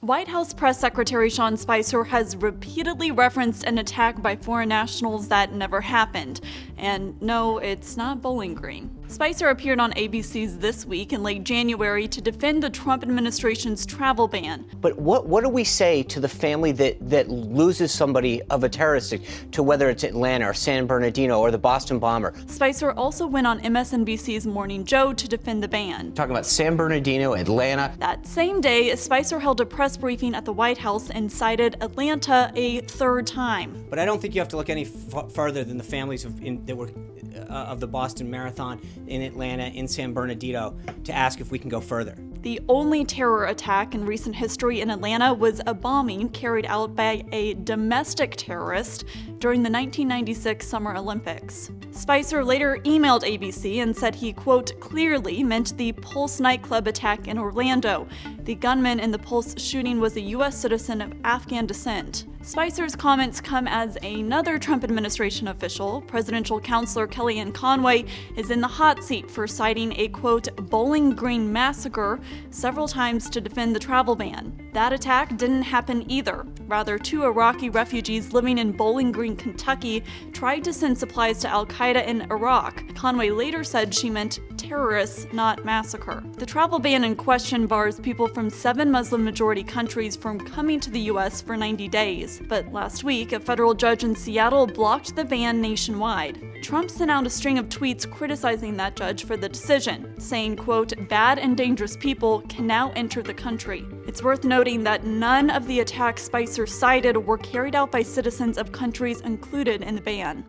White House Press Secretary Sean Spicer has repeatedly referenced an attack by foreign nationals that never happened. And no, it's not Bowling Green. Spicer appeared on ABC's This Week in late January to defend the Trump administration's travel ban. But what do we say to the family that loses somebody of a terrorist, to whether it's Atlanta or San Bernardino or the Boston bomber? Spicer also went on MSNBC's Morning Joe to defend the ban. Talking about San Bernardino, Atlanta. That same day, Spicer held a press briefing at the White House and cited Atlanta a third time. But I don't think you have to look any further than the families of the Boston Marathon, in Atlanta, in San Bernardino, to ask if we can go further. The only terror attack in recent history in Atlanta was a bombing carried out by a domestic terrorist during the 1996 Summer Olympics. Spicer later emailed ABC and said he, quote, clearly meant the Pulse nightclub attack in Orlando. The gunman in the Pulse shooting was a U.S. citizen of Afghan descent. Spicer's comments come as another Trump administration official, presidential counselor Kellyanne Conway, is in the hot seat for citing a, quote, Bowling Green massacre several times to defend the travel ban. That attack didn't happen either. Rather, 2 Iraqi refugees living in Bowling Green, Kentucky, tried to send supplies to al-Qaeda in Iraq. Conway later said she meant terrorists, not massacre. The travel ban in question bars people from 7 Muslim-majority countries from coming to the U.S. for 90 days. But last week, a federal judge in Seattle blocked the ban nationwide. Trump sent out a string of tweets criticizing that judge for the decision, saying, quote, bad and dangerous people can now enter the country. It's worth noting that none of the attacks Spicer cited were carried out by citizens of countries included in the ban.